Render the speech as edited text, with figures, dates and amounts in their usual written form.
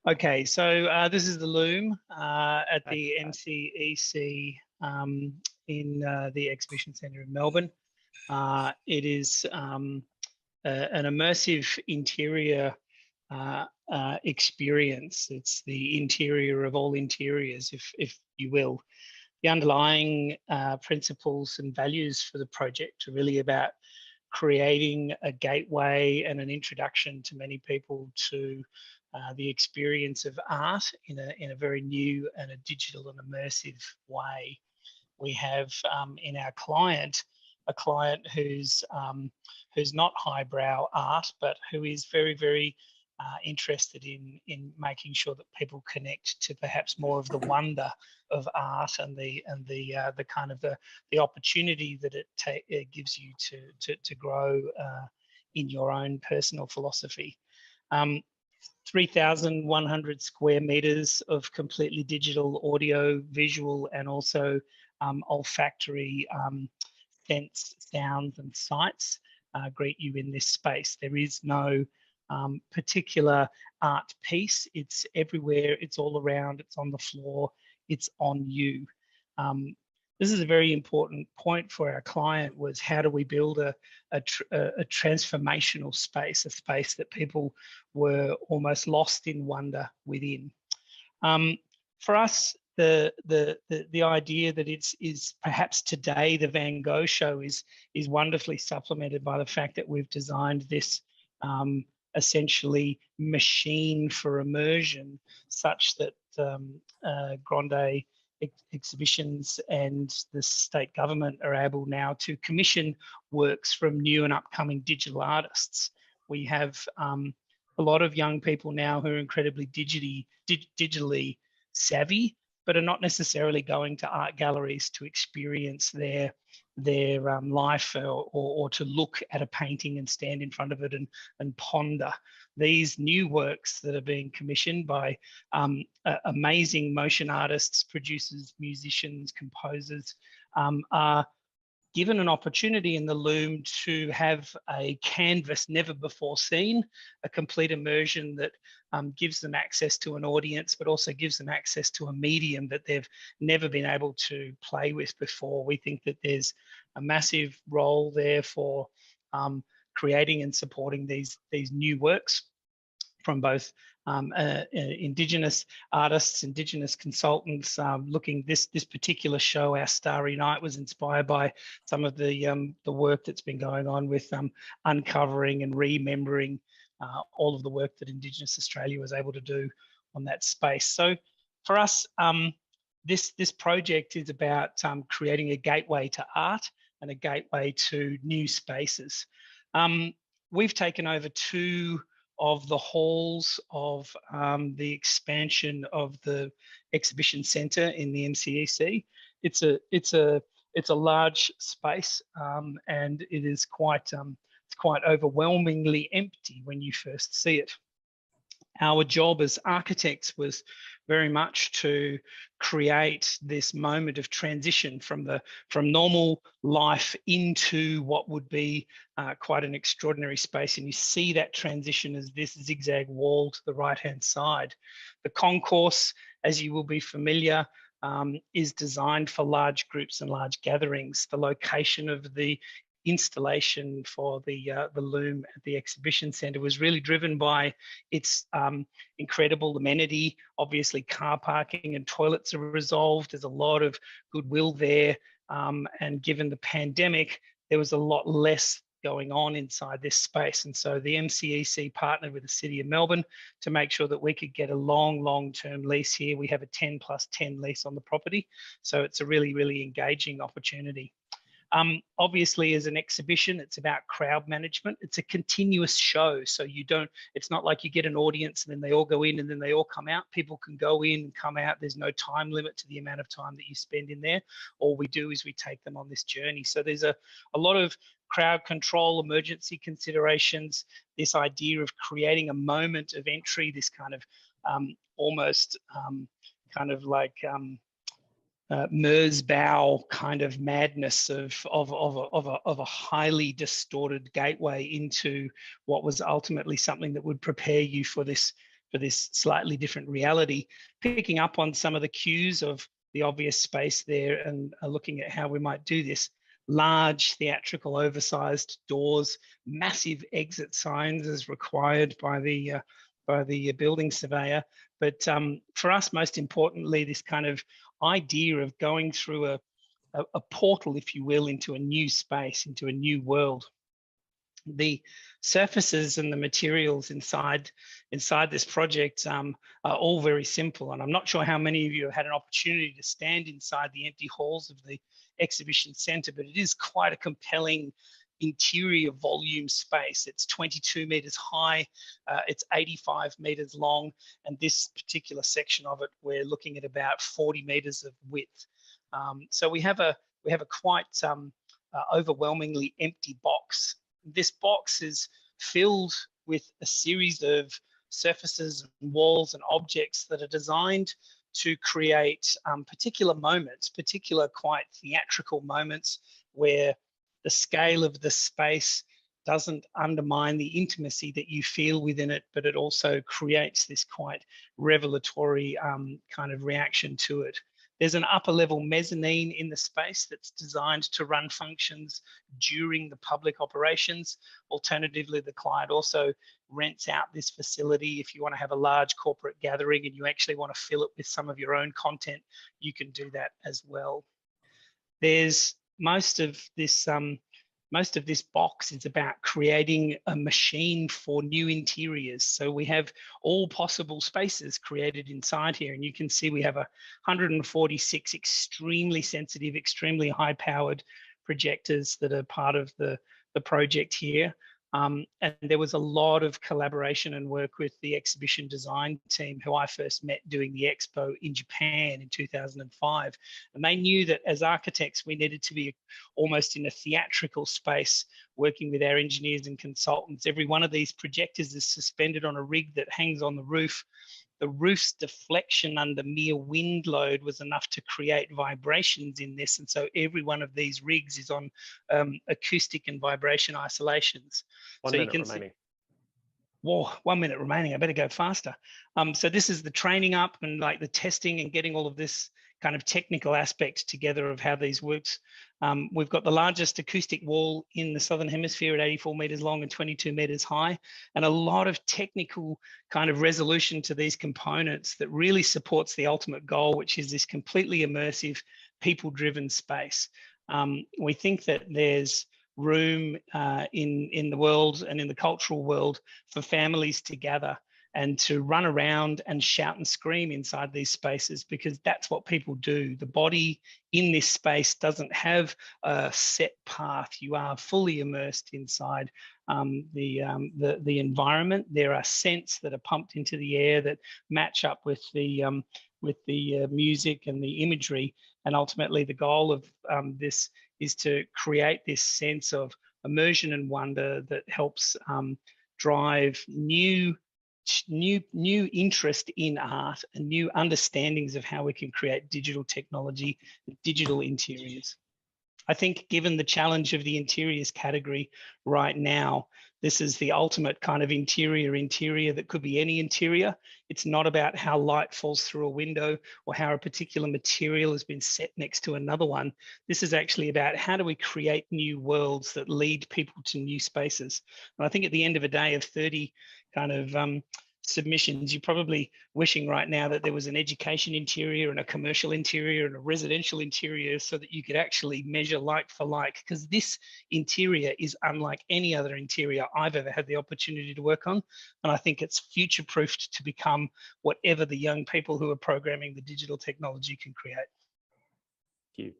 Okay, so this is the LUME at the MCEC in the Exhibition Centre in Melbourne. It is an immersive interior experience. It's the interior of all interiors, if you will. The underlying principles and values for the project are really about creating a gateway and an introduction to many people to the experience of art in a very new and a digital and immersive way. We have in our client a client who's not highbrow art, but who is very interested in making sure that people connect to perhaps more of the wonder of art and the kind of the opportunity that it gives you to grow in your own personal philosophy. 3,100 square meters of completely digital audio, visual, and also olfactory sense, sounds, and sights greet you in this space. There is no particular art piece. It's everywhere, it's all around, it's on the floor, it's on you. This is a very important point for our client, was how do we build a transformational space, a space that people were almost lost in wonder within. For us, the idea that is perhaps today the Van Gogh show is wonderfully supplemented by the fact that we've designed this essentially machine for immersion, such that Grande Exhibitions and the state government are able now to commission works from new and upcoming digital artists. We have a lot of young people now who are incredibly digitally savvy, but are not necessarily going to art galleries to experience their life or to look at a painting and stand in front of it and ponder. These new works that are being commissioned by amazing motion artists, producers, musicians, composers are given an opportunity in the LUME to have a canvas never before seen, a complete immersion that gives them access to an audience, but also gives them access to a medium that they've never been able to play with before. We think that there's a massive role there for creating and supporting these new works from both Indigenous artists, Indigenous consultants. This particular show, Our Starry Night, was inspired by some of the work that's been going on with uncovering and remembering all of the work that Indigenous Australia was able to do on that space. So for us, this project is about creating a gateway to art and a gateway to new spaces. We've taken over 2 of the halls of the expansion of the exhibition centre in the MCEC. It's a large space, and it is quite overwhelmingly empty when you first see it. Our job as architects was very much to create this moment of transition from normal life into what would be quite an extraordinary space. And you see that transition as this zigzag wall to the right-hand side. The concourse, as you will be familiar, is designed for large groups and large gatherings. The location of the installation for the LUME at the Exhibition Centre was really driven by its incredible amenity. Obviously, car parking and toilets are resolved. There's a lot of goodwill there. And given the pandemic, there was a lot less going on inside this space. And so the MCEC partnered with the City of Melbourne to make sure that we could get a long-term lease here. We have a 10+10 lease on the property. So it's a really engaging opportunity. Obviously, as an exhibition, it's about crowd management. It's a continuous show. So it's not like you get an audience and then they all go in and then they all come out. People can go in and come out. There's no time limit to the amount of time that you spend in there. All we do is we take them on this journey. So there's a lot of crowd control, emergency considerations, this idea of creating a moment of entry, this kind of almost kind of like Merzbow kind of madness of a highly distorted gateway into what was ultimately something that would prepare you for this this slightly different reality, picking up on some of the cues of the obvious space there and looking at how we might do this. Large theatrical oversized doors, massive exit signs as required by the building surveyor. But for us, most importantly, this kind of idea of going through a portal, if you will, into a new space, into a new world. The surfaces and the materials inside this project are all very simple, and I'm not sure how many of you have had an opportunity to stand inside the empty halls of the exhibition centre, but it is quite a compelling interior volume space. It's 22 metres high, it's 85 metres long, and this particular section of it, we're looking at about 40 metres of width. So we have a quite overwhelmingly empty box. This box is filled with a series of surfaces and walls and objects that are designed to create particular moments, particular quite theatrical moments where the scale of the space doesn't undermine the intimacy that you feel within it, but it also creates this quite revelatory kind of reaction to it. There's an upper level mezzanine in the space that's designed to run functions during the public operations. Alternatively, the client also rents out this facility. If you want to have a large corporate gathering and you actually want to fill it with some of your own content, you can do that as well. There's most of this box is about creating a machine for new interiors. So we have all possible spaces created inside here. And you can see we have 146 extremely sensitive, extremely high powered projectors that are part of the project here. And there was a lot of collaboration and work with the exhibition design team, who I first met doing the expo in Japan in 2005. And they knew that as architects, we needed to be almost in a theatrical space, working with our engineers and consultants. Every one of these projectors is suspended on a rig that hangs on the roof. The roof's deflection under mere wind load was enough to create vibrations in this. And so every one of these rigs is on acoustic and vibration isolations. One minute remaining. Whoa, 1 minute remaining. I better go faster. So this is the training up and like the testing and getting all of this kind of technical aspect together of how these works. We've got the largest acoustic wall in the Southern Hemisphere at 84 metres long and 22 metres high, and a lot of technical kind of resolution to these components that really supports the ultimate goal, which is this completely immersive, people-driven space. We think that there's room in the world and in the cultural world for families to gather and to run around and shout and scream inside these spaces, because that's what people do. The body in this space doesn't have a set path. You are fully immersed inside the environment. There are scents that are pumped into the air that match up with the music and the imagery. And ultimately, the goal of this is to create this sense of immersion and wonder that helps drive new interest in art and new understandings of how we can create digital technology, digital interiors. I think given the challenge of the interiors category right now, this is the ultimate kind of interior that could be any interior. It's not about how light falls through a window or how a particular material has been set next to another one. This is actually about how do we create new worlds that lead people to new spaces. And I think at the end of a day of 30 kind of submissions, you're probably wishing right now that there was an education interior and a commercial interior and a residential interior so that you could actually measure like for like, because this interior is unlike any other interior I've ever had the opportunity to work on. And I think it's future-proofed to become whatever the young people who are programming the digital technology can create. Thank you.